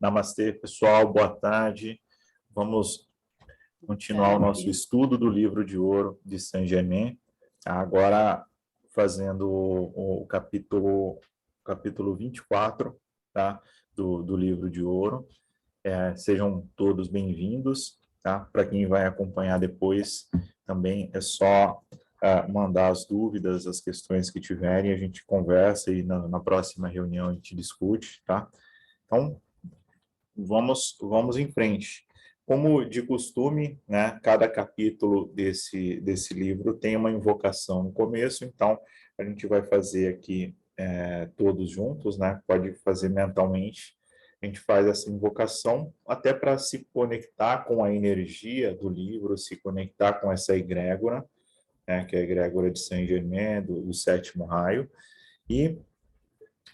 Namastê, pessoal, boa tarde. Vamos continuar o nosso estudo do livro de ouro de Saint-Germain, agora fazendo o capítulo 24, tá? do livro de ouro. Sejam todos bem-vindos, tá? Para quem vai acompanhar depois, também é só mandar as dúvidas, as questões que tiverem, a gente conversa e na próxima reunião a gente discute, tá? Então, vamos em frente. Como de costume, né, cada capítulo desse livro tem uma invocação no começo, então a gente vai fazer aqui todos juntos, né, pode fazer mentalmente. A gente faz essa invocação até para se conectar com a energia do livro, se conectar com essa egrégora, né, que é a egrégora de Saint-Germain, do sétimo raio, e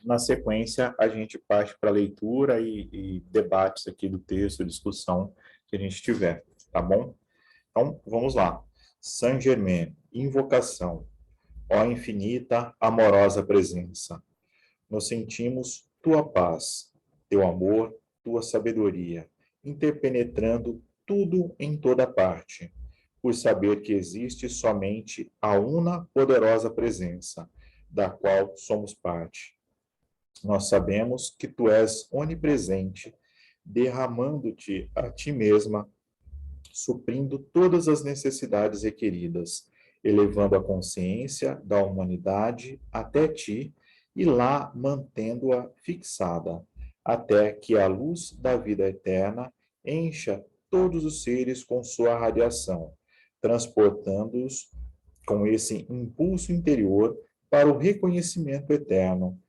na sequência, a gente parte para a leitura e debates aqui do texto, discussão que a gente tiver, tá bom? Então, vamos lá. Saint-Germain, invocação. Ó infinita, amorosa presença, nos sentimos tua paz, teu amor, tua sabedoria, interpenetrando tudo em toda parte, por saber que existe somente a una poderosa presença, da qual somos parte. Nós sabemos que tu és onipresente, derramando-te a ti mesma, suprindo todas as necessidades requeridas, elevando a consciência da humanidade até ti e lá mantendo-a fixada, até que a luz da vida eterna encha todos os seres com sua radiação, transportando-os com esse impulso interior para o reconhecimento eterno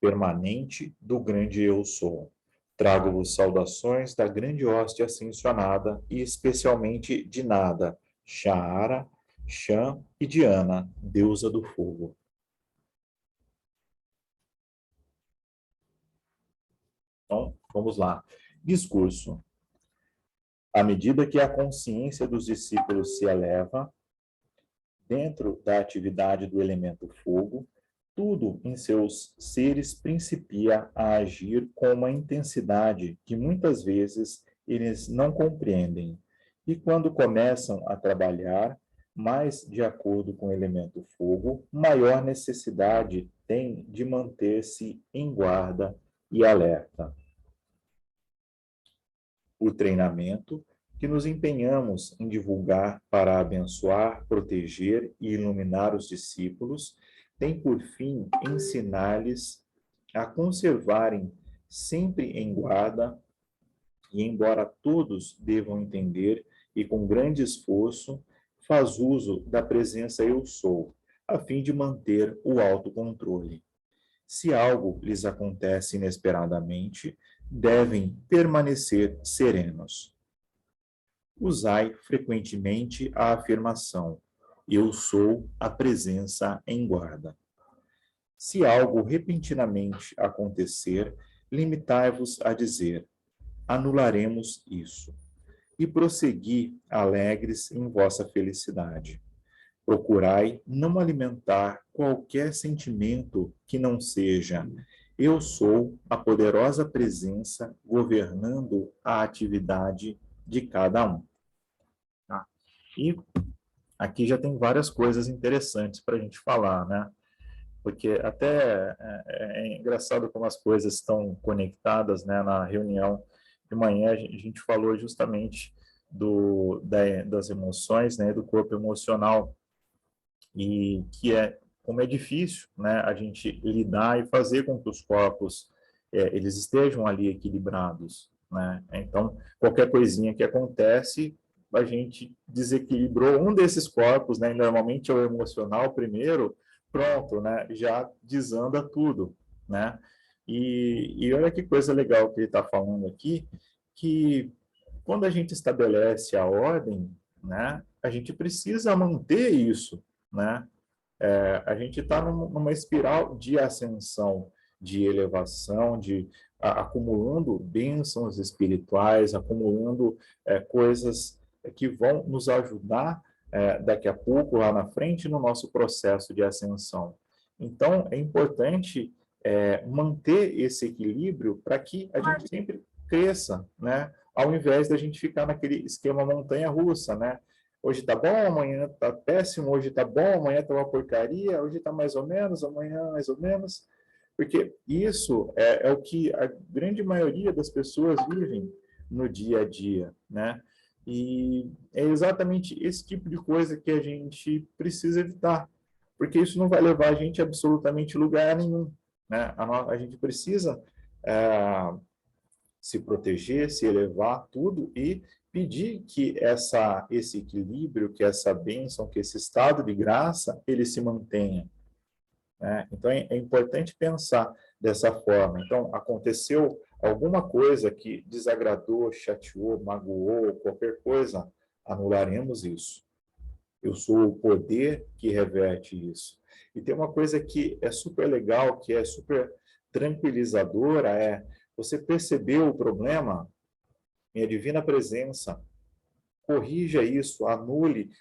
permanente do grande Eu Sou. Trago-vos saudações da grande hóstia ascensionada e especialmente de Nada, Sha'ara, Shan e Diana, deusa do fogo. Então, vamos lá. Discurso. À medida que a consciência dos discípulos se eleva, dentro da atividade do elemento fogo, tudo em seus seres principia a agir com uma intensidade que muitas vezes eles não compreendem. E quando começam a trabalhar mais de acordo com o elemento fogo, maior necessidade tem de manter-se em guarda e alerta. O treinamento que nos empenhamos em divulgar para abençoar, proteger e iluminar os discípulos tem por fim ensinar-lhes a conservarem sempre em guarda, e embora todos devam entender, e com grande esforço, faz uso da presença Eu Sou, a fim de manter o autocontrole. Se algo lhes acontece inesperadamente, devem permanecer serenos. Usai frequentemente a afirmação: Eu sou a presença em guarda. Se algo repentinamente acontecer, limitai-vos a dizer: anularemos isso, e prossegui alegres em vossa felicidade. Procurai não alimentar qualquer sentimento que não seja: eu sou a poderosa presença governando a atividade de cada um. Tá? E aqui já tem várias coisas interessantes para a gente falar, né? Porque até é engraçado como as coisas estão conectadas, né? Na reunião de manhã a gente falou justamente das emoções, né? Do corpo emocional, e que como é difícil, né? A gente lidar e fazer com que os corpos eles estejam ali equilibrados, né? Então, qualquer coisinha que acontece, a gente desequilibrou um desses corpos, né? Normalmente é o emocional primeiro, pronto, né? Já desanda tudo, né? E olha que coisa legal que ele está falando aqui, que quando a gente estabelece a ordem, né? A gente precisa manter isso, né? A gente está numa espiral de ascensão, de elevação, acumulando bênçãos espirituais, acumulando coisas que vão nos ajudar daqui a pouco, lá na frente, no nosso processo de ascensão. Então, é importante manter esse equilíbrio para que a gente sempre cresça, né? Ao invés da gente ficar naquele esquema montanha-russa, né? Hoje tá bom, amanhã tá péssimo, hoje tá bom, amanhã tá uma porcaria, hoje tá mais ou menos, amanhã mais ou menos. Porque isso é o que a grande maioria das pessoas vivem no dia a dia, né? E é exatamente esse tipo de coisa que a gente precisa evitar, porque isso não vai levar a gente a absolutamente lugar nenhum, né? A gente precisa se proteger, se elevar, tudo, e pedir que esse equilíbrio, que essa bênção, que esse estado de graça, ele se mantenha, né? Então, é importante pensar dessa forma. Então, aconteceu alguma coisa que desagradou, chateou, magoou, qualquer coisa, anularemos isso. Eu sou o poder que reverte isso. E tem uma coisa que é super legal, que é super tranquilizadora, é você percebeu o problema, minha divina presença, corrija isso, anule,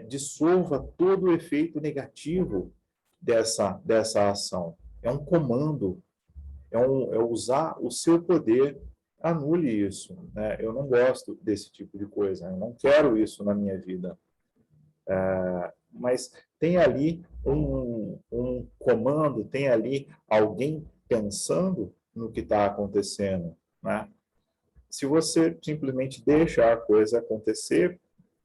dissolva todo o efeito negativo dessa ação. É um comando, é usar o seu poder, anule isso, né? Eu não gosto desse tipo de coisa, eu não quero isso na minha vida. Mas tem ali um comando, tem ali alguém pensando no que está acontecendo, né? Se você simplesmente deixa a coisa acontecer,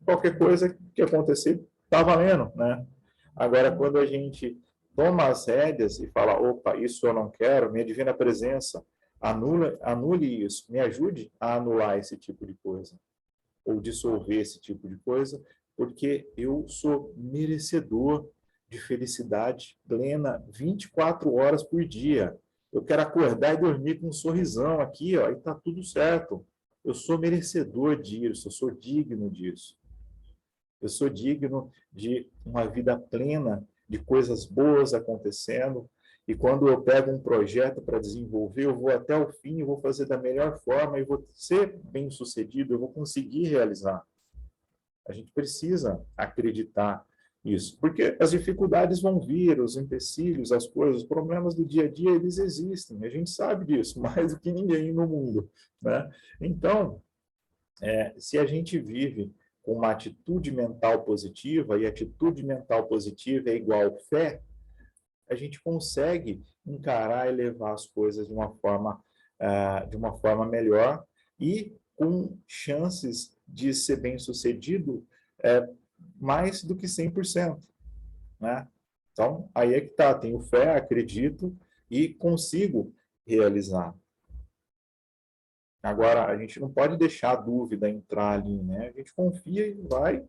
qualquer coisa que acontecer está valendo, né? Agora, quando a gente toma as rédeas e fala, opa, isso eu não quero, minha divina presença, anule isso, me ajude a anular esse tipo de coisa, ou dissolver esse tipo de coisa, porque eu sou merecedor de felicidade plena 24 horas por dia. Eu quero acordar e dormir com um sorrisão aqui, ó, e tá tudo certo. Eu sou merecedor disso, eu sou digno disso. Eu sou digno de uma vida plena, de coisas boas acontecendo. E quando eu pego um projeto para desenvolver, eu vou até o fim, eu vou fazer da melhor forma e vou ser bem-sucedido, eu vou conseguir realizar. A gente precisa acreditar nisso, porque as dificuldades vão vir, os empecilhos, as coisas, os problemas do dia a dia, eles existem, a gente sabe disso, mais do que ninguém no mundo, né? Então, se a gente vive com uma atitude mental positiva, e atitude mental positiva é igual fé, a gente consegue encarar e levar as coisas de uma forma melhor e com chances de ser bem-sucedido mais do que 100%, né? Então, aí é que tá, tenho fé, acredito e consigo realizar. Agora, a gente não pode deixar a dúvida entrar ali, né? A gente confia e vai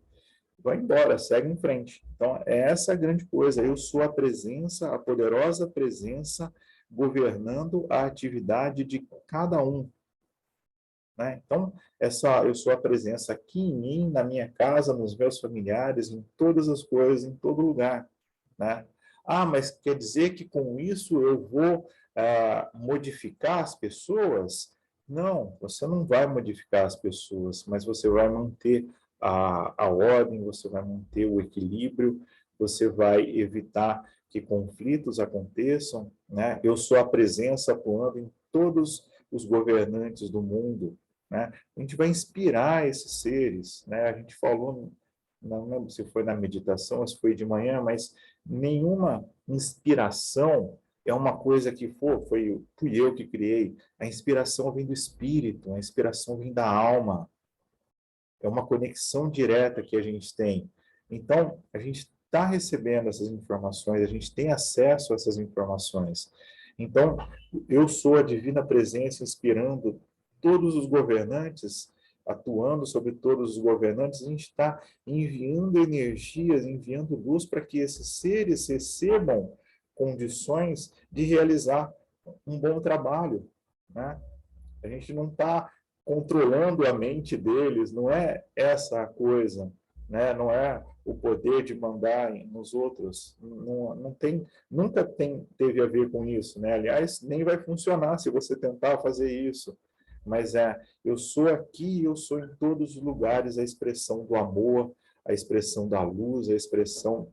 embora, segue em frente. Então, é essa a grande coisa. Eu sou a presença, a poderosa presença, governando a atividade de cada um, né? Então, eu sou a presença aqui em mim, na minha casa, nos meus familiares, em todas as coisas, em todo lugar, né? Ah, mas quer dizer que com isso eu vou modificar as pessoas? Não, você não vai modificar as pessoas, mas você vai manter a ordem, você vai manter o equilíbrio, você vai evitar que conflitos aconteçam, né? Eu sou a presença atuando em todos os governantes do mundo, né? A gente vai inspirar esses seres, né? A gente falou, não lembro se foi na meditação, ou se foi de manhã, mas nenhuma inspiração é uma coisa que fui eu que criei. A inspiração vem do espírito, a inspiração vem da alma. É uma conexão direta que a gente tem. Então, a gente está recebendo essas informações, a gente tem acesso a essas informações. Então, eu sou a divina presença inspirando todos os governantes, atuando sobre todos os governantes, a gente está enviando energias, enviando luz para que esses seres recebam condições de realizar um bom trabalho, né? A gente não está controlando a mente deles, não é essa a coisa, né? Não é o poder de mandar nos outros, não tem, teve a ver com isso, né? Aliás, nem vai funcionar se você tentar fazer isso. Mas eu sou aqui, eu sou em todos os lugares a expressão do amor, a expressão da luz, a expressão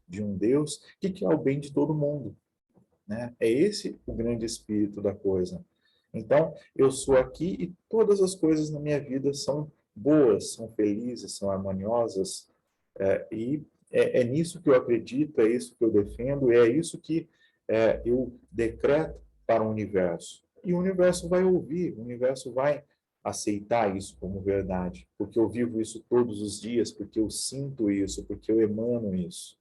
de um Deus que quer o bem de todo mundo. né? É esse o grande espírito da coisa. Então, eu sou aqui e todas as coisas na minha vida são boas, são felizes, são harmoniosas, e é nisso que eu acredito, é isso que eu defendo, é isso que eu decreto para o universo. E o universo vai ouvir, o universo vai aceitar isso como verdade, porque eu vivo isso todos os dias, porque eu sinto isso, porque eu emano isso.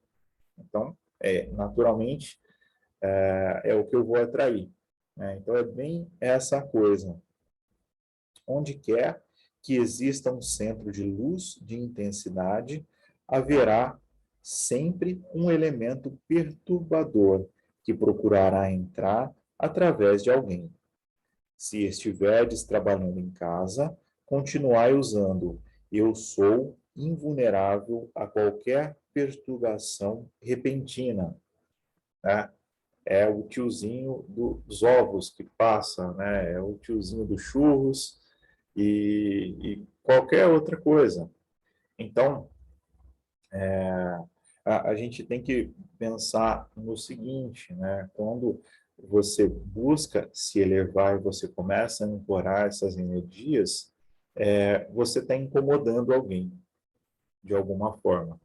Então, naturalmente, é o que eu vou atrair, né? Então, é bem essa coisa. Onde quer que exista um centro de luz, de intensidade, haverá sempre um elemento perturbador que procurará entrar através de alguém. Se estiverdes trabalhando em casa, continuai usando eu sou invulnerável a qualquer perturbação repentina, né? É o tiozinho dos ovos que passa, né? É o tiozinho dos churros e qualquer outra coisa. Então, a gente tem que pensar no seguinte, né? Quando você busca se elevar e você começa a ancorar essas energias, você está incomodando alguém, de alguma forma,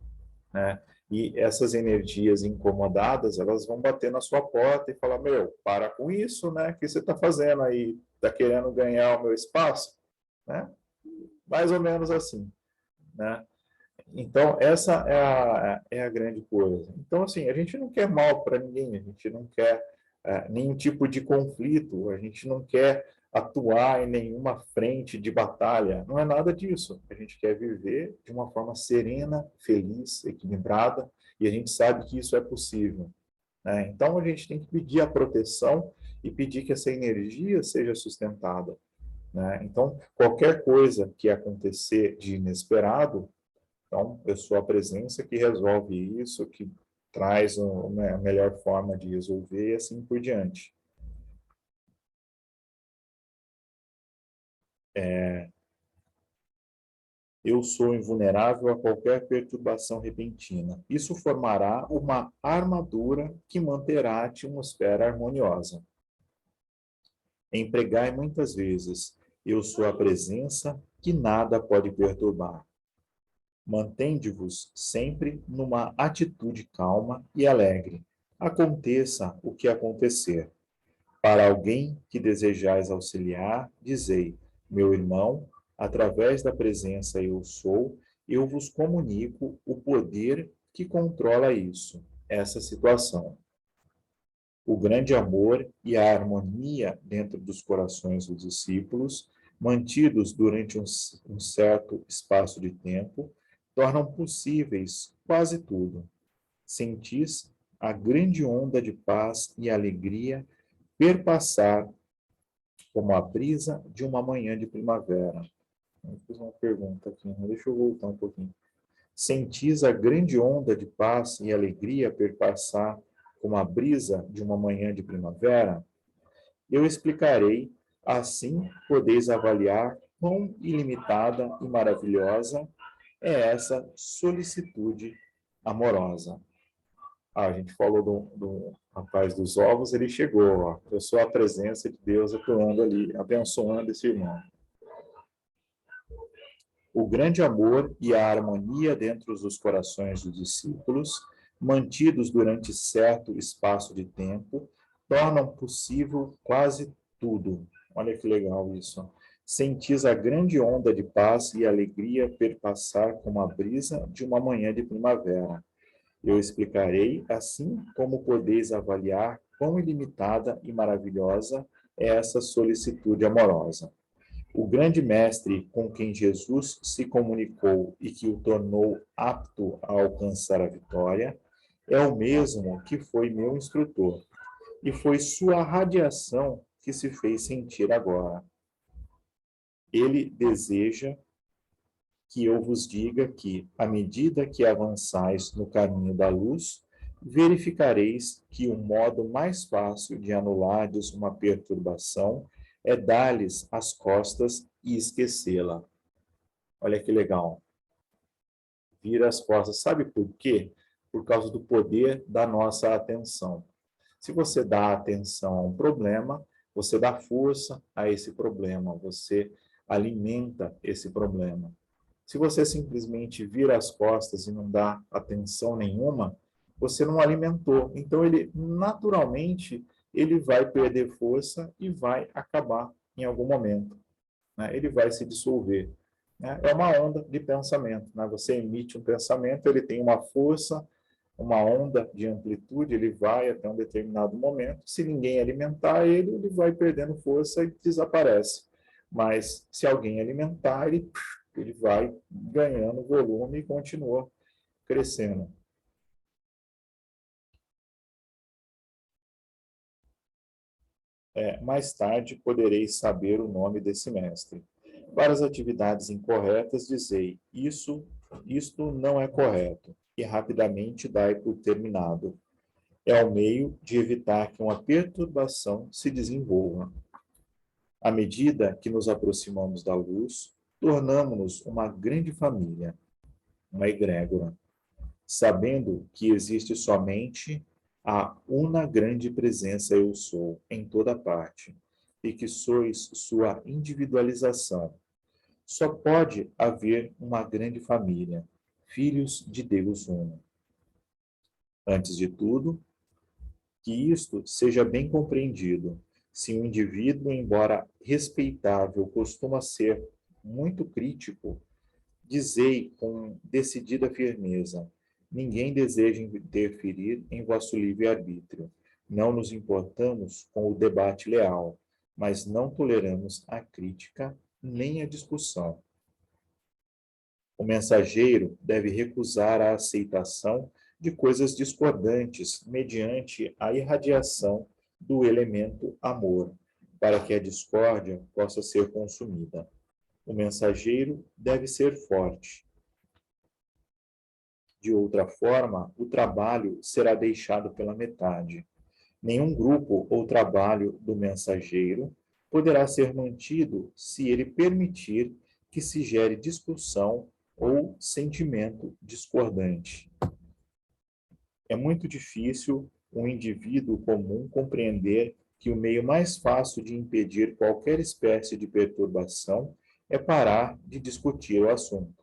né? E essas energias incomodadas, elas vão bater na sua porta e falar, meu, para com isso, né? O que você está fazendo aí? Está querendo ganhar o meu espaço? Né? Mais ou menos assim, né? Então, essa é a grande coisa. Então, assim, a gente não quer mal para ninguém, a gente não quer nenhum tipo de conflito, a gente não quer atuar em nenhuma frente de batalha, não é nada disso. A gente quer viver de uma forma serena, feliz, equilibrada, e a gente sabe que isso é possível, né? Então, a gente tem que pedir a proteção e pedir que essa energia seja sustentada, né? Então, qualquer coisa que acontecer de inesperado, então, eu sou a presença que resolve isso, que traz a melhor forma de resolver e assim por diante. Eu sou invulnerável a qualquer perturbação repentina. Isso formará uma armadura que manterá a atmosfera harmoniosa. Empregai muitas vezes, eu sou a presença que nada pode perturbar. Mantende-vos sempre numa atitude calma e alegre. Aconteça o que acontecer. Para alguém que desejais auxiliar, dizei: meu irmão, através da presença eu sou, eu vos comunico o poder que controla isso, essa situação. O grande amor e a harmonia dentro dos corações dos discípulos, mantidos durante um certo espaço de tempo, tornam possíveis quase tudo. Sentis a grande onda de paz e alegria perpassar como a brisa de uma manhã de primavera. Eu fiz uma pergunta aqui, mas deixa eu voltar um pouquinho. Sentis a grande onda de paz e alegria perpassar como a brisa de uma manhã de primavera? Eu explicarei, assim podeis avaliar quão ilimitada e maravilhosa é essa solicitude amorosa. A gente falou do rapaz dos ovos, ele chegou, ó. Eu sou a presença de Deus atuando ali, abençoando esse irmão. O grande amor e a harmonia dentro dos corações dos discípulos, mantidos durante certo espaço de tempo, tornam possível quase tudo. Olha que legal isso. Sentis a grande onda de paz e alegria perpassar como a brisa de uma manhã de primavera. Eu explicarei, assim como podeis avaliar quão ilimitada e maravilhosa é essa solicitude amorosa. O grande mestre com quem Jesus se comunicou e que o tornou apto a alcançar a vitória é o mesmo que foi meu instrutor, e foi sua radiação que se fez sentir agora. Ele deseja que eu vos diga que, à medida que avançais no caminho da luz, verificareis que o modo mais fácil de anulardes uma perturbação é dar-lhes as costas e esquecê-la. Olha que legal. Vira as costas. Sabe por quê? Por causa do poder da nossa atenção. Se você dá atenção a um problema, você dá força a esse problema, você alimenta esse problema. Se você simplesmente vira as costas e não dá atenção nenhuma, você não alimentou. Então, ele naturalmente ele vai perder força e vai acabar em algum momento, né? Ele vai se dissolver, né? É uma onda de pensamento, né? Você emite um pensamento, ele tem uma força, uma onda de amplitude, ele vai até um determinado momento. Se ninguém alimentar ele, ele vai perdendo força e desaparece. Mas se alguém alimentar, ele vai ganhando volume e continua crescendo. Mais tarde podereis saber o nome desse mestre. Para as atividades incorretas, dizei, isto não é correto, e rapidamente dai por terminado. É o meio de evitar que uma perturbação se desenvolva. À medida que nos aproximamos da luz, tornamo-nos uma grande família, uma egrégora, sabendo que existe somente a una grande presença eu sou em toda parte, e que sois sua individualização. Só pode haver uma grande família, filhos de Deus uno. Antes de tudo, que isto seja bem compreendido. Se um indivíduo, embora respeitável, costuma ser muito crítico, dizei com decidida firmeza: ninguém deseja interferir em vosso livre-arbítrio. Não nos importamos com o debate leal, mas não toleramos a crítica nem a discussão. O mensageiro deve recusar a aceitação de coisas discordantes mediante a irradiação do elemento amor, para que a discórdia possa ser consumida. O mensageiro deve ser forte. De outra forma, o trabalho será deixado pela metade. Nenhum grupo ou trabalho do mensageiro poderá ser mantido se ele permitir que se gere discussão ou sentimento discordante. É muito difícil um indivíduo comum compreender que o meio mais fácil de impedir qualquer espécie de perturbação é parar de discutir o assunto.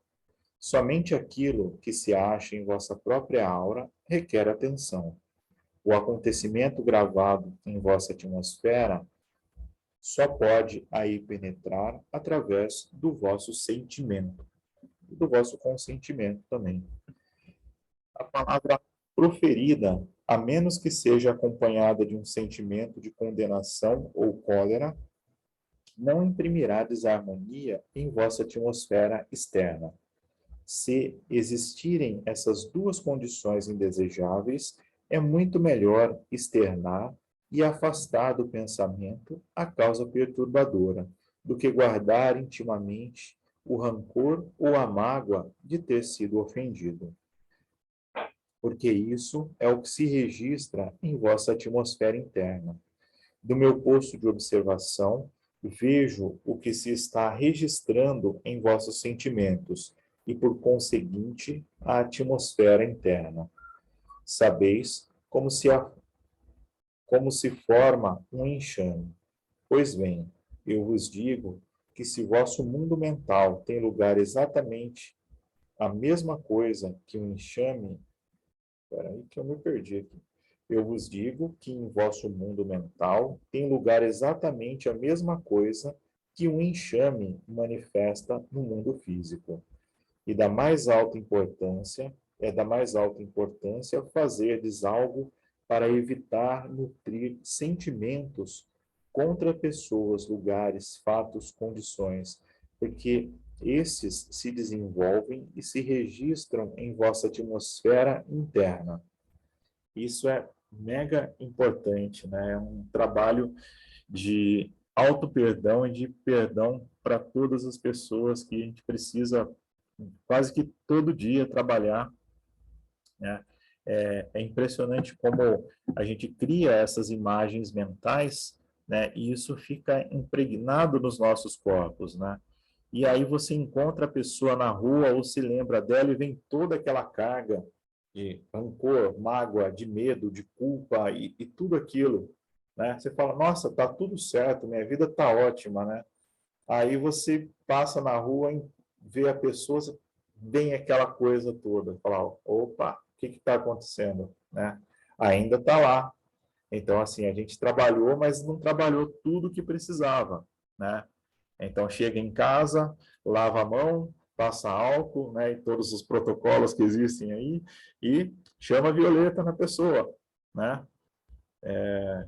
Somente aquilo que se acha em vossa própria aura requer atenção. O acontecimento gravado em vossa atmosfera só pode aí penetrar através do vosso sentimento, do vosso consentimento também. A palavra proferida, a menos que seja acompanhada de um sentimento de condenação ou cólera, não imprimirá desarmonia em vossa atmosfera externa. Se existirem essas duas condições indesejáveis, é muito melhor externar e afastar do pensamento a causa perturbadora, do que guardar intimamente o rancor ou a mágoa de ter sido ofendido. Porque isso é o que se registra em vossa atmosfera interna. Do meu posto de observação, vejo o que se está registrando em vossos sentimentos e, por conseguinte, a atmosfera interna. Sabeis como se forma um enxame. Pois bem, eu vos digo que se vosso mundo mental tem lugar exatamente a mesma coisa que um enxame. Espera aí que eu me perdi aqui. Eu vos digo que em vosso mundo mental tem lugar exatamente a mesma coisa que um enxame manifesta no mundo físico. E da mais alta importância, da mais alta importância fazerdes algo para evitar nutrir sentimentos contra pessoas, lugares, fatos, condições, porque esses se desenvolvem e se registram em vossa atmosfera interna. Isso é mega importante, né? É um trabalho de auto-perdão e de perdão para todas as pessoas que a gente precisa quase que todo dia trabalhar, né? É impressionante como a gente cria essas imagens mentais, né? E isso fica impregnado nos nossos corpos, né? E aí você encontra a pessoa na rua ou se lembra dela e vem toda aquela carga de rancor, mágoa, de medo, de culpa e tudo aquilo, né? Você fala, nossa, tá tudo certo, minha vida tá ótima, né? Aí você passa na rua e vê a pessoa, vem aquela coisa toda, fala, opa, o que está acontecendo, né? Ainda está lá. Então, assim, a gente trabalhou, mas não trabalhou tudo que precisava, né? Então, chega em casa, lava a mão, passa álcool, né, e todos os protocolos que existem aí, e chama a Violeta na pessoa, né?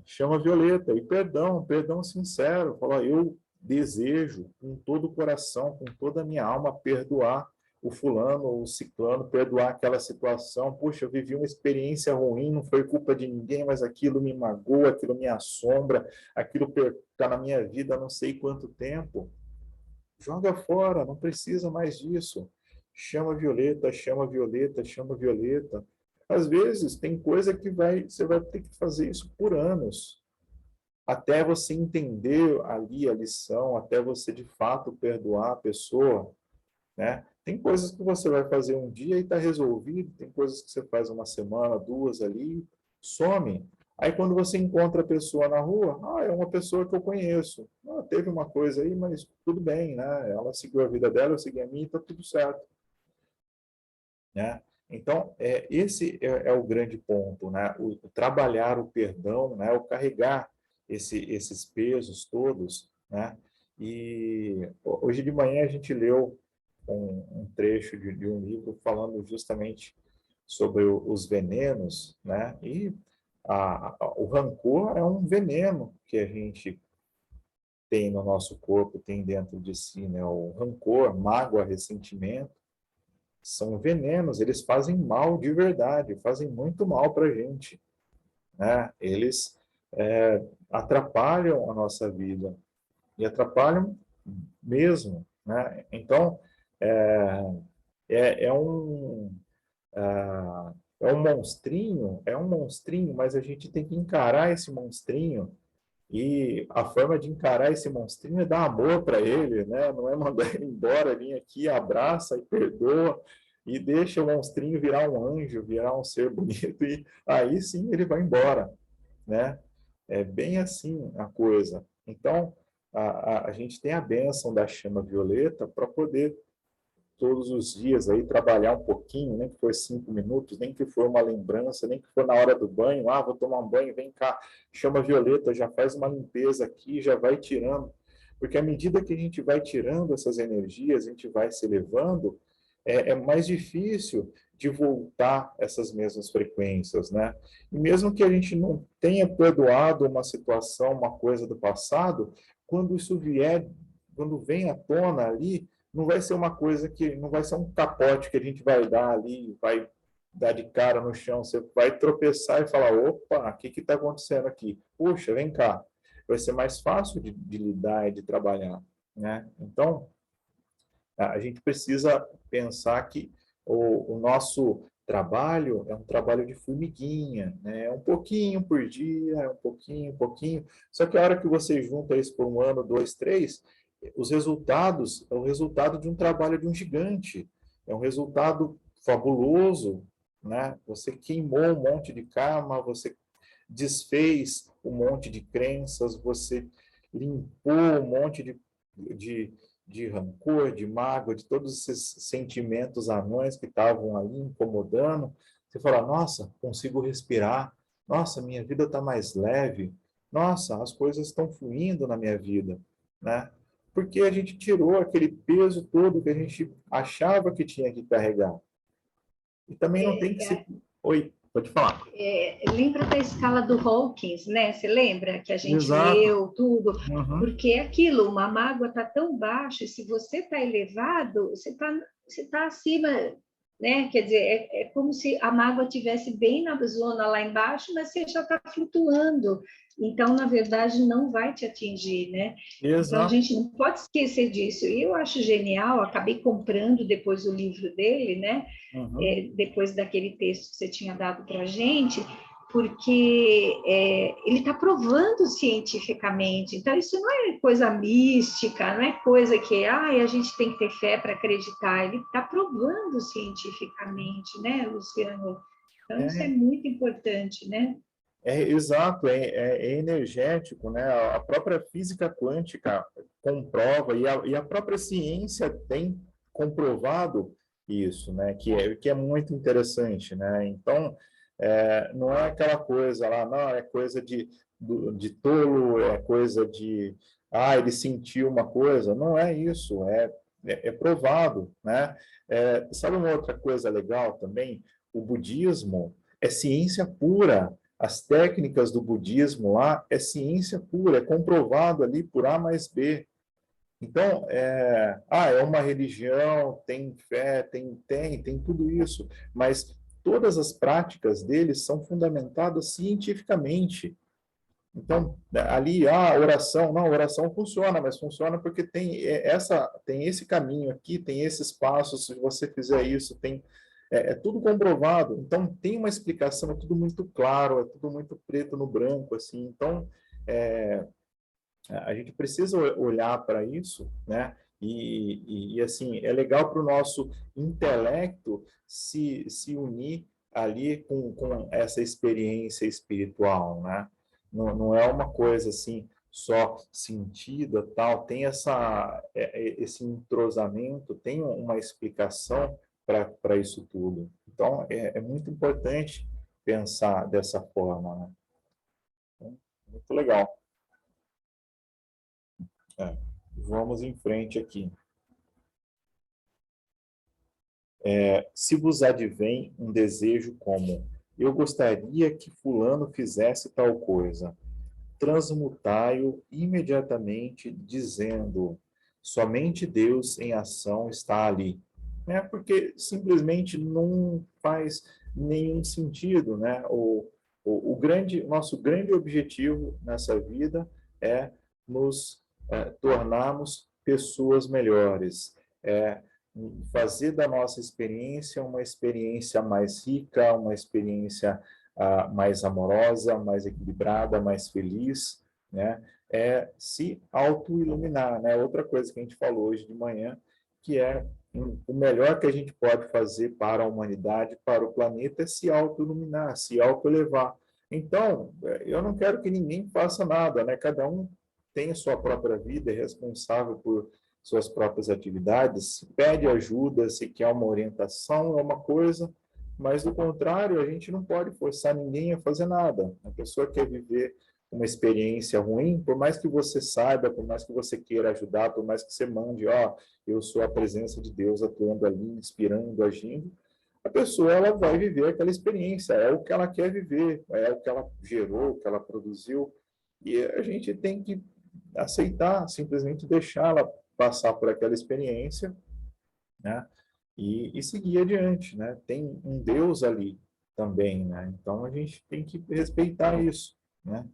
Chama a Violeta, e perdão sincero, fala, eu desejo com todo o coração, com toda a minha alma, perdoar o fulano ou o ciclano, perdoar aquela situação. Puxa, eu vivi uma experiência ruim, não foi culpa de ninguém, mas aquilo me magoa, aquilo me assombra, aquilo está na minha vida há não sei quanto tempo. Joga fora, não precisa mais disso. Chama a Violeta, chama a Violeta, chama a Violeta. Às vezes, tem coisa que você vai ter que fazer isso por anos, até você entender ali a lição, até você de fato perdoar a pessoa, né? Tem coisas que você vai fazer um dia e está resolvido, tem coisas que você faz uma semana, duas ali, some. Aí quando você encontra a pessoa na rua, é uma pessoa que eu conheço. Teve uma coisa aí, mas tudo bem, né? Ela seguiu a vida dela, eu segui a minha, está tudo certo, né? Então, esse é o grande ponto, né? O trabalhar o perdão, né? O carregar esses pesos todos, né? E hoje de manhã a gente leu um trecho de um livro falando justamente sobre os venenos, né? E o rancor é um veneno que a gente tem no nosso corpo, tem dentro de si, né? O rancor, mágoa, ressentimento são venenos, eles fazem mal de verdade, fazem muito mal para a gente, né? Eles atrapalham a nossa vida e atrapalham mesmo, né? Então, é, é, é um é um monstrinho, mas a gente tem que encarar esse monstrinho e a forma de encarar esse monstrinho é dar amor para ele, né? Não é mandar ele embora, vir aqui, abraça e perdoa e deixa o monstrinho virar um anjo, virar um ser bonito e aí sim ele vai embora, né? É bem assim a coisa. Então, a gente tem a bênção da chama violeta para poder todos os dias aí trabalhar um pouquinho, nem que for 5 minutos, nem que for uma lembrança, nem que for na hora do banho, vou tomar um banho, vem cá, chama a Violeta, já faz uma limpeza aqui, já vai tirando, porque à medida que a gente vai tirando essas energias, a gente vai se elevando, é mais difícil de voltar essas mesmas frequências, né? E mesmo que a gente não tenha perdoado uma situação, uma coisa do passado, quando isso vier, quando vem à tona ali, não vai ser uma coisa que, não vai ser um capote que a gente vai dar ali, vai dar de cara no chão, você vai tropeçar e falar, opa, o que está acontecendo aqui? Puxa, vem cá. Vai ser mais fácil de lidar e de trabalhar, né? Então, a gente precisa pensar que o nosso trabalho é um trabalho de formiguinha, né? É um pouquinho por dia, é um pouquinho. Só que a hora que você junta isso por um ano, dois, três, os resultados é o resultado de um trabalho de um gigante. É um resultado fabuloso, né? Você queimou um monte de karma, você desfez um monte de crenças, você limpou um monte de, de rancor, de mágoa, de todos esses sentimentos anões que estavam ali incomodando. Você fala, nossa, consigo respirar, nossa, minha vida está mais leve, nossa, as coisas estão fluindo na minha vida, né? Porque a gente tirou aquele peso todo que a gente achava que tinha que carregar. E também não tem que se... Oi, pode falar. Lembra da escala do Hawkins, né? Você lembra que a gente Exato. leu tudo? Uhum. Porque é aquilo, uma mágoa está tão baixa, e se você está elevado, você tá acima, né? Quer dizer, é como se a mágoa estivesse bem na zona lá embaixo, mas você já está flutuando. Então, na verdade, não vai te atingir, né? Então, a Exato. gente não pode esquecer disso. E eu acho genial, acabei comprando depois o livro dele, né? Uhum. Depois daquele texto que você tinha dado para a gente, porque ele está provando cientificamente. Então, isso não é coisa mística, não é coisa que a gente tem que ter fé para acreditar. Ele está provando cientificamente, né, Luciano? Então, isso é muito importante, né? Exato, é energético, né? A própria física quântica comprova, e a própria ciência tem comprovado isso, né? Que é muito interessante, né? Então, não é aquela coisa lá, não, é coisa de tolo, é coisa de, ele sentiu uma coisa. Não é isso, é provado, né? Sabe uma outra coisa legal também? O budismo é ciência pura. As técnicas do budismo lá é ciência pura, é comprovado ali por A mais B. Então, é uma religião, tem fé, tem tudo isso, mas todas as práticas deles são fundamentadas cientificamente. Então, ali, a oração, não, a oração funciona, mas funciona porque tem esse caminho aqui, tem esses passos, se você fizer isso, é tudo comprovado. Então, tem uma explicação, é tudo muito claro, é tudo muito preto no branco, assim. Então, a gente precisa olhar para isso, né? Assim, é legal para o nosso intelecto se unir ali com essa experiência espiritual, né? Não é uma coisa assim só sentida, tal, tem esse entrosamento, tem uma explicação para isso tudo. Então, é muito importante pensar dessa forma, né? Então, muito legal. Vamos em frente aqui. Se vos advém um desejo como: eu gostaria que fulano fizesse tal coisa, transmutai-o imediatamente, dizendo: somente Deus em ação está ali. Porque simplesmente não faz nenhum sentido, né? Nosso grande objetivo nessa vida é nos tornarmos pessoas melhores, fazer da nossa experiência uma experiência mais rica, uma experiência mais amorosa, mais equilibrada, mais feliz, né? Se auto-iluminar, né? Outra coisa que a gente falou hoje de manhã, que o melhor que a gente pode fazer para a humanidade, para o planeta, é se auto-iluminar, se auto-elevar. Então, eu não quero que ninguém faça nada, né? Cada um tem a sua própria vida, é responsável por suas próprias atividades, se pede ajuda, se quer uma orientação, é uma coisa, mas do contrário, a gente não pode forçar ninguém a fazer nada. A pessoa quer viver uma experiência ruim, por mais que você saiba, por mais que você queira ajudar, por mais que você mande, eu sou a presença de Deus atuando ali, inspirando, agindo, a pessoa ela vai viver aquela experiência, é o que ela quer viver, é o que ela gerou, o que ela produziu, e a gente tem que aceitar, simplesmente deixá-la passar por aquela experiência, né? E seguir adiante, né? Tem um Deus ali também, né? Então a gente tem que respeitar isso, né?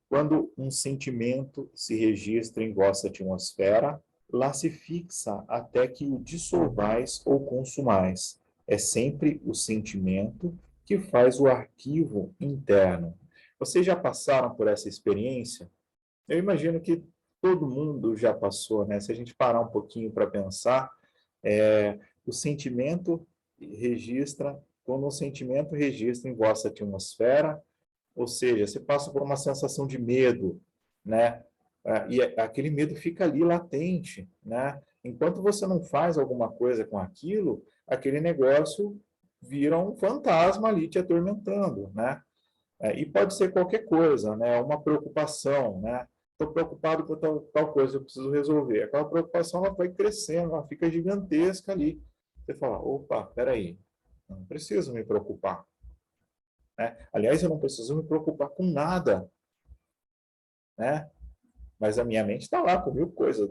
Quando um sentimento se registra em vossa atmosfera, lá se fixa até que o dissolvais ou consumais. É sempre o sentimento que faz o arquivo interno. Vocês já passaram por essa experiência? Eu imagino que todo mundo já passou, né? Se a gente parar um pouquinho para pensar, o sentimento quando o sentimento registra em vossa atmosfera, ou seja, você passa por uma sensação de medo, né? E aquele medo fica ali latente, né? Enquanto você não faz alguma coisa com aquilo, aquele negócio vira um fantasma ali te atormentando, né? E pode ser qualquer coisa, né? Uma preocupação, né? Estou preocupado com tal coisa, eu preciso resolver. Aquela preocupação ela vai crescendo, ela fica gigantesca ali. Você fala, opa, peraí, eu não preciso me preocupar. Né? Aliás, eu não preciso me preocupar com nada, né? Mas a minha mente está lá com mil coisas,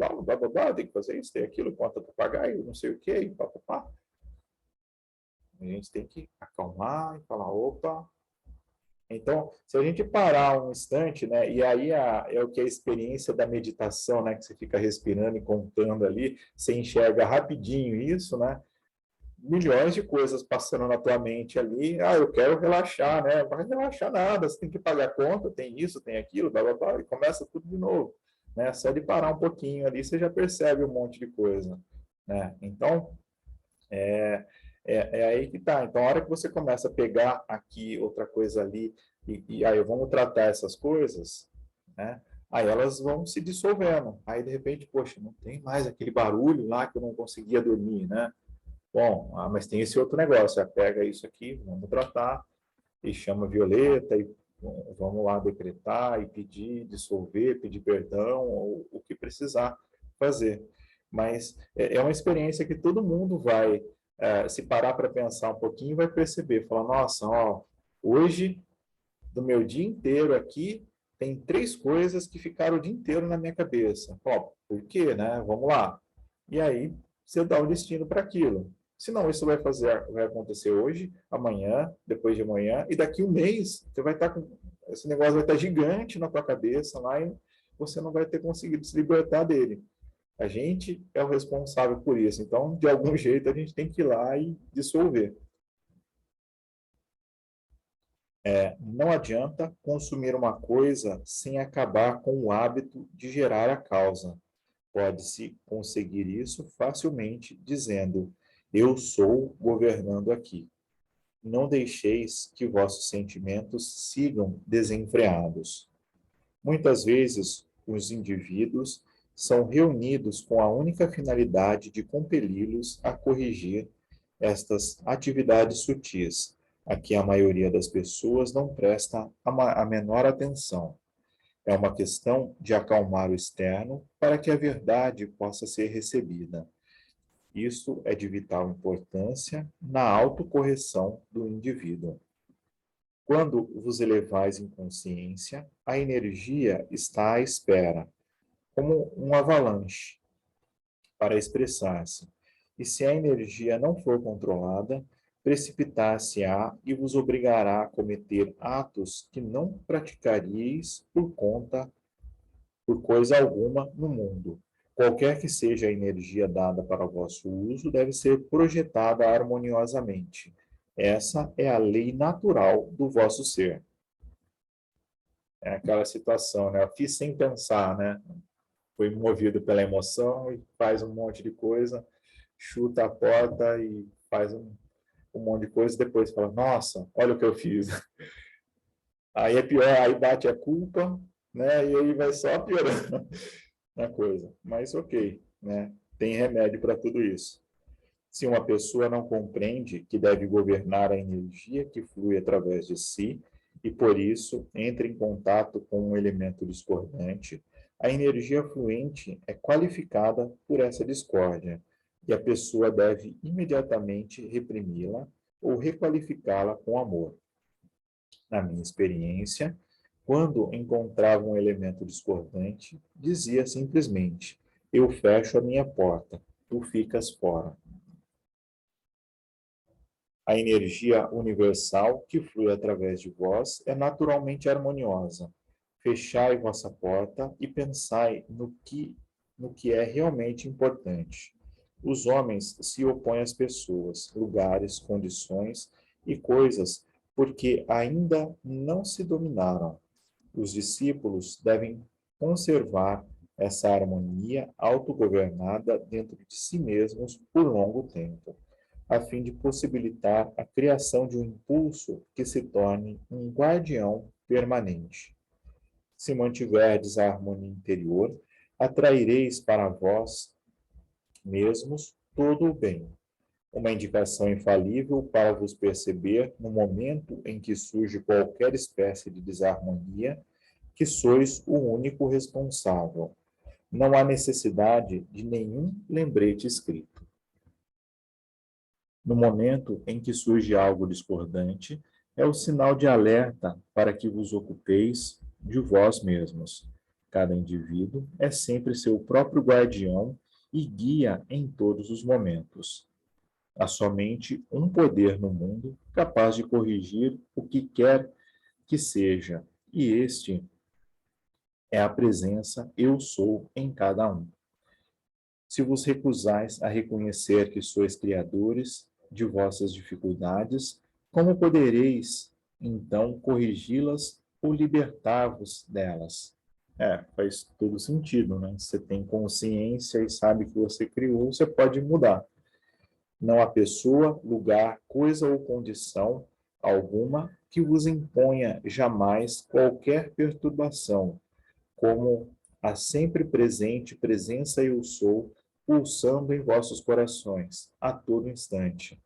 tem que fazer isso, tem aquilo, conta para pagar, e não sei o quê, e papapá. A gente tem que acalmar e falar, opa. Então, se a gente parar um instante, né, e aí é o que é a experiência da meditação, né, que você fica respirando e contando ali, você enxerga rapidinho isso, né, milhões de coisas passando na tua mente ali, eu quero relaxar, né, não vai relaxar nada, você tem que pagar a conta, tem isso, tem aquilo, blá, blá, blá, e começa tudo de novo, né, só de parar um pouquinho ali, você já percebe um monte de coisa, né, então, É aí que tá. Então, a hora que você começa a pegar aqui, outra coisa ali, e aí vamos tratar essas coisas, né? Aí elas vão se dissolvendo. Aí, de repente, poxa, não tem mais aquele barulho lá que eu não conseguia dormir, né? Bom, mas tem esse outro negócio. Pega isso aqui, vamos tratar, e chama Violeta, e vamos lá decretar e pedir, dissolver, pedir perdão, ou o que precisar fazer. Mas é uma experiência que todo mundo vai, se parar para pensar um pouquinho, vai perceber, falar, nossa, ó, hoje, do meu dia inteiro aqui, tem 3 coisas que ficaram o dia inteiro na minha cabeça. Ó, por quê, né? Vamos lá. E aí, você dá o destino para aquilo. Senão, isso vai acontecer hoje, amanhã, depois de amanhã, e daqui um mês, você vai estar com. Esse negócio vai estar gigante na tua cabeça lá e você não vai ter conseguido se libertar dele. A gente é o responsável por isso. Então, de algum jeito, a gente tem que ir lá e dissolver. Não adianta consumir uma coisa sem acabar com o hábito de gerar a causa. Pode-se conseguir isso facilmente dizendo: eu sou governando aqui. Não deixeis que vossos sentimentos sigam desenfreados. Muitas vezes, os indivíduos são reunidos com a única finalidade de compeli-los a corrigir estas atividades sutis, a que a maioria das pessoas não presta a menor atenção. É uma questão de acalmar o externo para que a verdade possa ser recebida. Isso é de vital importância na autocorreção do indivíduo. Quando vos elevais em consciência, a energia está à espera, como um avalanche, para expressar-se. E se a energia não for controlada, precipitar-se-á e vos obrigará a cometer atos que não praticaríeis por coisa alguma no mundo. Qualquer que seja a energia dada para o vosso uso, deve ser projetada harmoniosamente. Essa é a lei natural do vosso ser. É aquela situação, né? Eu fiz sem pensar, né? Foi movido pela emoção e faz um monte de coisa, chuta a porta e faz um monte de coisa, e depois fala, nossa, olha o que eu fiz. Aí é pior, aí bate a culpa, né? E aí vai só piorando a coisa. Mas ok, né? Tem remédio para tudo isso. Se uma pessoa não compreende que deve governar a energia que flui através de si e, por isso, entra em contato com um elemento discordante, a energia fluente é qualificada por essa discórdia e a pessoa deve imediatamente reprimi-la ou requalificá-la com amor. Na minha experiência, quando encontrava um elemento discordante, dizia simplesmente: eu fecho a minha porta, tu ficas fora. A energia universal que flui através de vós é naturalmente harmoniosa. Fechai vossa porta e pensai no que é realmente importante. Os homens se opõem às pessoas, lugares, condições e coisas porque ainda não se dominaram. Os discípulos devem conservar essa harmonia autogovernada dentro de si mesmos por longo tempo, a fim de possibilitar a criação de um impulso que se torne um guardião permanente. Se mantiverdes a harmonia interior, atraireis para vós mesmos todo o bem. Uma indicação infalível para vos perceber, no momento em que surge qualquer espécie de desarmonia, que sois o único responsável. Não há necessidade de nenhum lembrete escrito. No momento em que surge algo discordante, é o sinal de alerta para que vos ocupeis de vós mesmos. Cada indivíduo é sempre seu próprio guardião e guia em todos os momentos. Há somente um poder no mundo capaz de corrigir o que quer que seja, e este é a presença eu sou em cada um. Se vos recusais a reconhecer que sois criadores de vossas dificuldades, como podereis, então, corrigi-las ou libertar-vos delas? Faz todo sentido, né? Você tem consciência e sabe que você criou, você pode mudar. Não há pessoa, lugar, coisa ou condição alguma que vos imponha jamais qualquer perturbação, como a sempre presente presença eu sou, pulsando em vossos corações, a todo instante.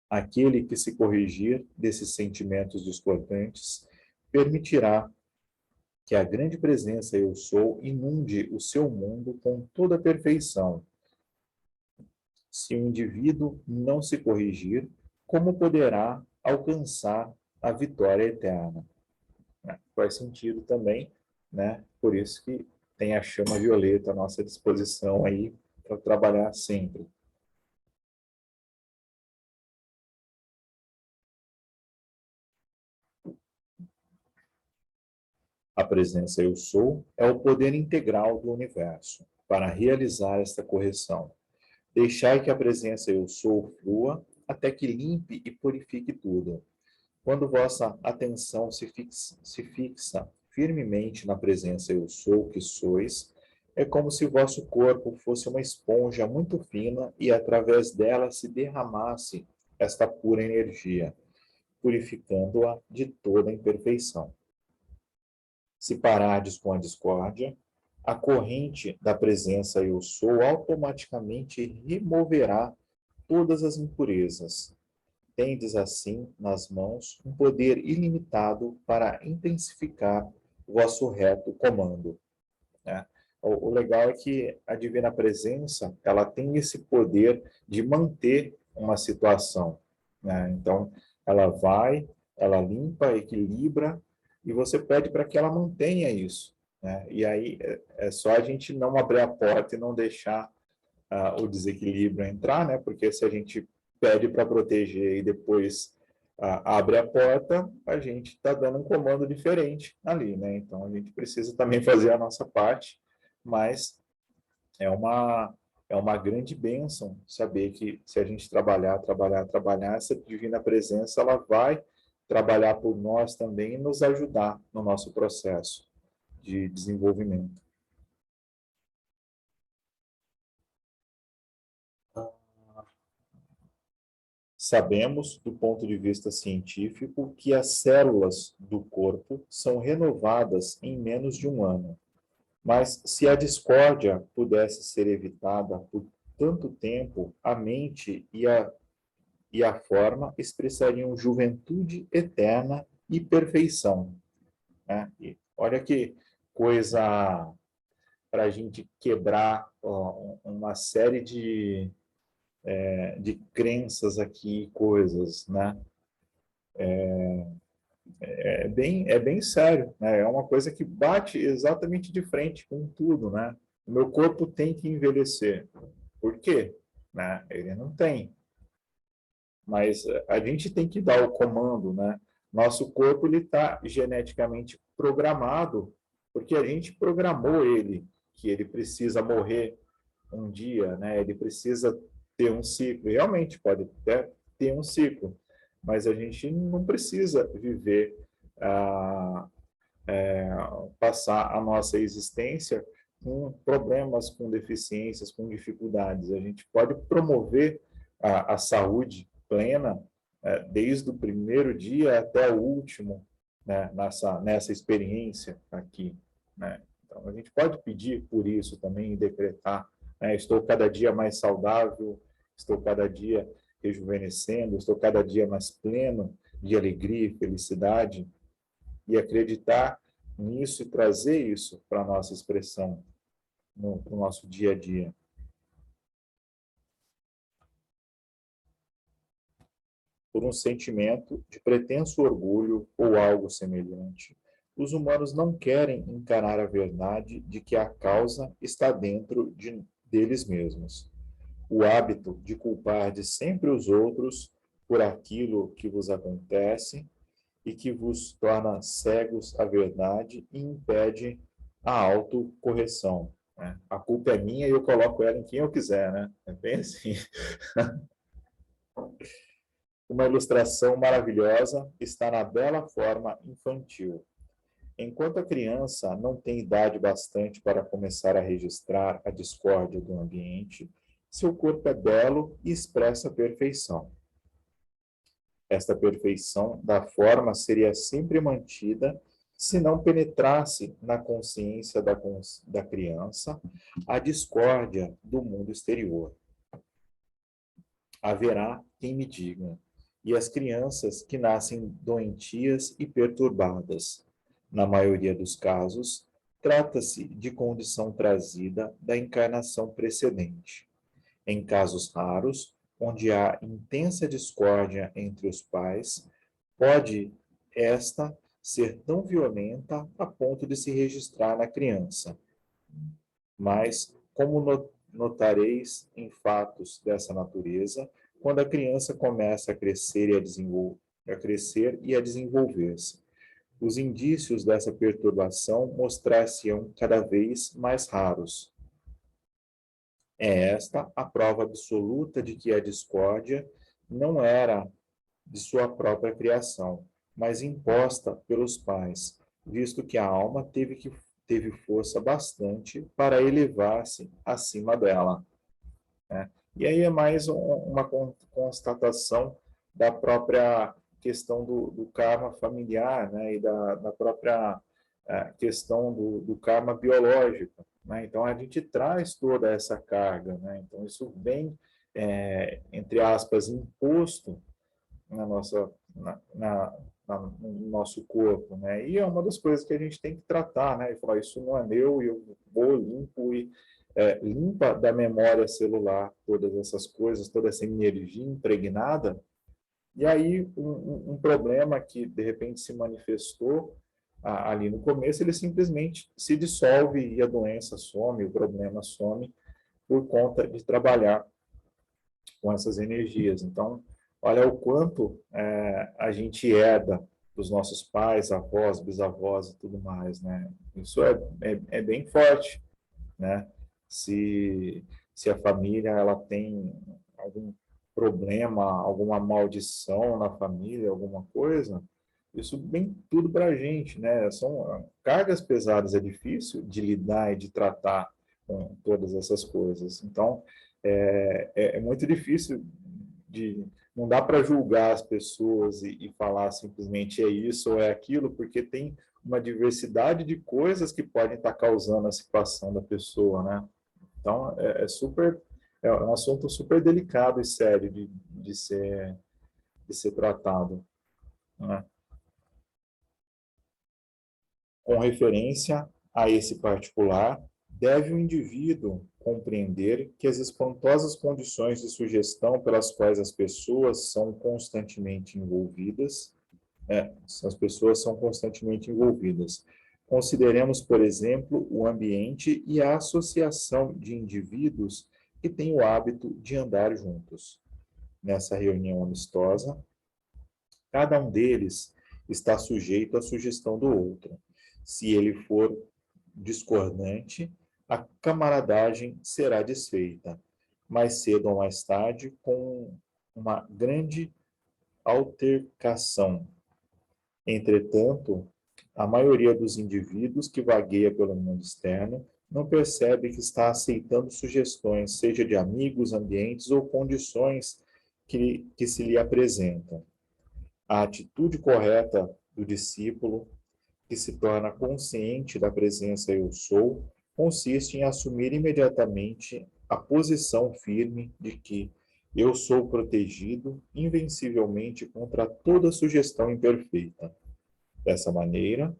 Aquele que se corrigir desses sentimentos discordantes permitirá que a grande presença eu sou inunde o seu mundo com toda a perfeição. Se o indivíduo não se corrigir, como poderá alcançar a vitória eterna? Faz sentido também, né? Por isso que tem a chama violeta à nossa disposição aí para trabalhar sempre. A presença eu sou é o poder integral do universo para realizar esta correção. Deixai que a presença eu sou flua até que limpe e purifique tudo. Quando vossa atenção se fixa firmemente na presença eu sou que sois, é como se vosso corpo fosse uma esponja muito fina e através dela se derramasse esta pura energia, purificando-a de toda imperfeição. Se parardes com a discórdia, a corrente da presença eu sou automaticamente removerá todas as impurezas. Tendes assim nas mãos um poder ilimitado para intensificar vosso reto comando, né? O legal é que a divina presença, ela tem esse poder de manter uma situação, né? Então, ela vai, ela limpa, equilibra, e você pede para que ela mantenha isso, né? E aí é só a gente não abrir a porta e não deixar o desequilíbrio entrar, né? Porque se a gente pede para proteger e depois abre a porta, a gente está dando um comando diferente ali, né? Então a gente precisa também fazer a nossa parte, mas é uma grande bênção saber que se a gente trabalhar, essa divina presença ela vai trabalhar por nós também e nos ajudar no nosso processo de desenvolvimento. Sabemos, do ponto de vista científico, que as células do corpo são renovadas em menos de um ano. Mas se a discórdia pudesse ser evitada por tanto tempo, a mente e a forma expressariam juventude eterna e perfeição, né? E olha que coisa para a gente quebrar uma série de crenças aqui, coisas, né? É bem sério, né? É uma coisa que bate exatamente de frente com tudo, né? O meu corpo tem que envelhecer. Por quê? Né? Ele não tem. Mas a gente tem que dar o comando, né? Nosso corpo ele está geneticamente programado, porque a gente programou ele, que ele precisa morrer um dia, né? Ele precisa ter um ciclo. E realmente pode até ter um ciclo, mas a gente não precisa viver, ah, passar a nossa existência com problemas, com deficiências, com dificuldades. A gente pode promover a saúde plena desde o primeiro dia até o último, né, nessa experiência aqui, né? Então, a gente pode pedir por isso também e decretar, né? Estou cada dia mais saudável, estou cada dia rejuvenescendo, estou cada dia mais pleno de alegria e felicidade, e acreditar nisso e trazer isso para a nossa expressão no nosso dia a dia. Por um sentimento de pretenso orgulho ou algo semelhante, os humanos não querem encarar a verdade de que a causa está dentro deles mesmos. O hábito de culpar de sempre os outros por aquilo que vos acontece e que vos torna cegos à verdade e impede a autocorreção, né? A culpa é minha e eu coloco ela em quem eu quiser, né? É bem assim. Uma ilustração maravilhosa está na bela forma infantil. Enquanto a criança não tem idade bastante para começar a registrar a discórdia do ambiente, seu corpo é belo e expressa a perfeição. Esta perfeição da forma seria sempre mantida se não penetrasse na consciência da criança a discórdia do mundo exterior. Haverá quem me diga, e as crianças que nascem doentias e perturbadas. Na maioria dos casos, trata-se de condição trazida da encarnação precedente. Em casos raros, onde há intensa discórdia entre os pais, pode esta ser tão violenta a ponto de se registrar na criança. Mas, como notareis em fatos dessa natureza, quando a criança começa a crescer e a desenvolver-se. Os indícios dessa perturbação mostrar-se-ão cada vez mais raros. É esta a prova absoluta de que a discórdia não era de sua própria criação, mas imposta pelos pais, visto que a alma teve força bastante para elevar-se acima dela. Né? E aí é mais uma constatação da própria questão do karma familiar, né? E da própria questão do karma biológico. Né? Então, a gente traz toda essa carga. Né? Então, isso vem, entre aspas, imposto na nossa, no nosso corpo, né? E é uma das coisas que a gente tem que tratar, né? E falar, isso não é meu, e eu vou limpo e limpa da memória celular todas essas coisas, toda essa energia impregnada. E aí, um problema que, de repente, se manifestou ali no começo, ele simplesmente se dissolve e a doença some, o problema some, por conta de trabalhar com essas energias. Então, olha o quanto a gente herda dos nossos pais, avós, bisavós e tudo mais, né? Isso é bem forte, né? Se a família ela tem algum problema, alguma maldição na família, alguma coisa, isso vem tudo para a gente, né? São cargas pesadas, é difícil de lidar e de tratar com todas essas coisas. Então, é muito difícil de... Não dá para julgar as pessoas e falar simplesmente é isso ou é aquilo, porque tem uma diversidade de coisas que podem estar causando a situação da pessoa, né? Então, é um assunto super delicado e sério de ser tratado, né? Com referência a esse particular, deve o indivíduo compreender que as espantosas condições de sugestão pelas quais as pessoas são constantemente envolvidas, as pessoas são constantemente envolvidas. Consideremos, por exemplo, o ambiente e a associação de indivíduos que têm o hábito de andar juntos. Nessa reunião amistosa, cada um deles está sujeito à sugestão do outro. Se ele for discordante, a camaradagem será desfeita, mais cedo ou mais tarde, com uma grande altercação. Entretanto, a maioria dos indivíduos que vagueia pelo mundo externo não percebe que está aceitando sugestões, seja de amigos, ambientes ou condições que se lhe apresentam. A atitude correta do discípulo, que se torna consciente da presença eu sou, consiste em assumir imediatamente a posição firme de que eu sou protegido invencivelmente contra toda sugestão imperfeita. Dessa maneira,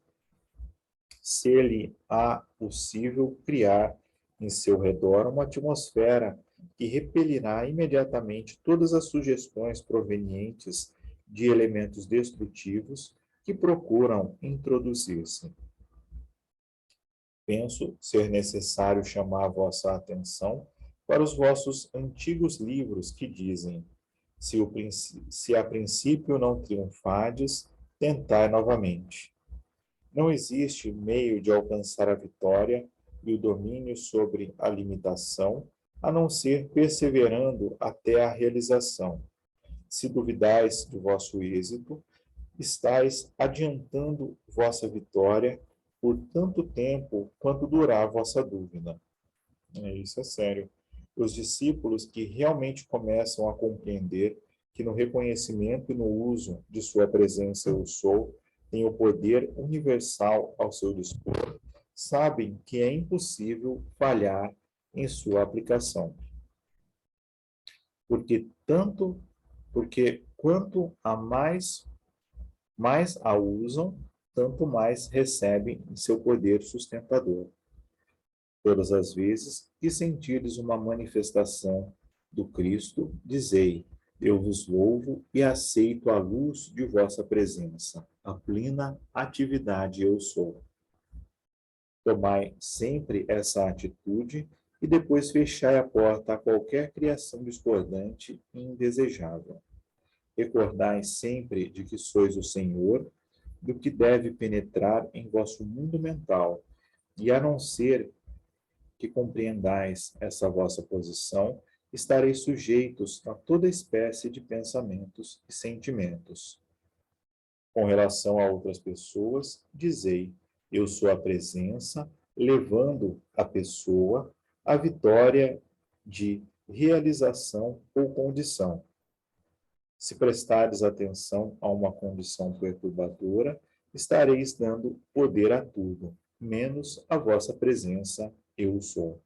ser-lhe-á possível criar em seu redor uma atmosfera que repelirá imediatamente todas as sugestões provenientes de elementos destrutivos que procuram introduzir-se. Penso ser necessário chamar a vossa atenção para os vossos antigos livros que dizem: se a princípio não triunfades, tentai novamente. Não existe meio de alcançar a vitória e o domínio sobre a limitação, a não ser perseverando até a realização. Se duvidais do vosso êxito, estáis adiantando vossa vitória por tanto tempo quanto durar a vossa dúvida. Isso é sério. Os discípulos que realmente começam a compreender que no reconhecimento e no uso de sua presença eu sou, tem o poder universal ao seu dispor, sabem que é impossível falhar em sua aplicação. Porque quanto a mais a usam, tanto mais recebem em seu poder sustentador. Todas as vezes que sentires uma manifestação do Cristo, dizei: eu vos louvo e aceito a luz de vossa presença, a plena atividade eu sou. Tomai sempre essa atitude e depois fechai a porta a qualquer criação discordante e indesejável. Recordai sempre de que sois o Senhor, do que deve penetrar em vosso mundo mental, e a não ser que compreendais essa vossa posição, estareis sujeitos a toda espécie de pensamentos e sentimentos. Com relação a outras pessoas, dizei: eu sou a presença, levando a pessoa à vitória de realização ou condição. Se prestares atenção a uma condição perturbadora, estareis dando poder a tudo, menos a vossa presença, eu sou.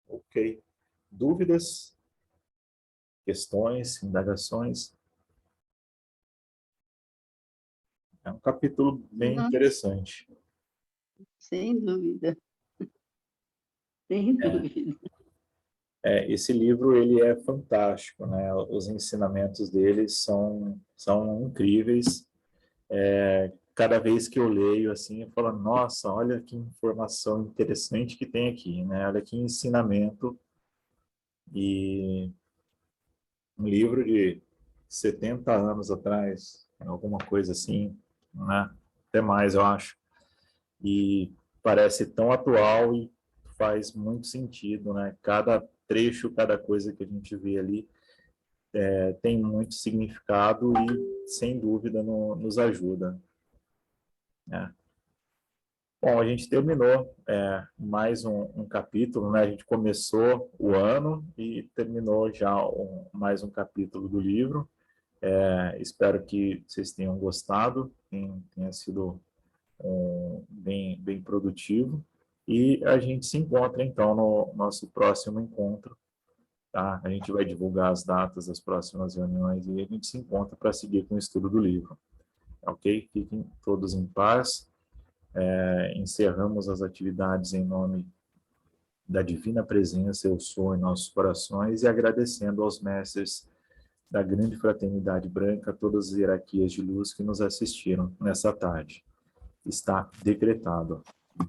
Ok. Dúvidas, questões, indagações? É um capítulo bem Não, interessante. sem dúvida. Sem dúvida. Esse livro ele é fantástico, né? Os ensinamentos dele são incríveis. Cada vez que eu leio assim, eu falo, nossa, olha que informação interessante que tem aqui, né? Olha que ensinamento. E um livro de 70 anos atrás, alguma coisa assim, né? Até mais, eu acho. E parece tão atual e faz muito sentido, né? Cada trecho, cada coisa que a gente vê ali tem muito significado e, sem dúvida, nos ajuda, né? Bom, a gente terminou mais um capítulo, né? A gente começou o ano e terminou já mais um capítulo do livro. Espero que vocês tenham gostado, tenha sido bem produtivo. E a gente se encontra, então, no nosso próximo encontro. Tá? A gente vai divulgar as datas das próximas reuniões e a gente se encontra para seguir com o estudo do livro. Ok? Fiquem todos em paz. Encerramos as atividades em nome da Divina Presença, eu sou, em nossos corações, e agradecendo aos mestres da Grande Fraternidade Branca, todas as hierarquias de luz que nos assistiram nessa tarde. Está decretado.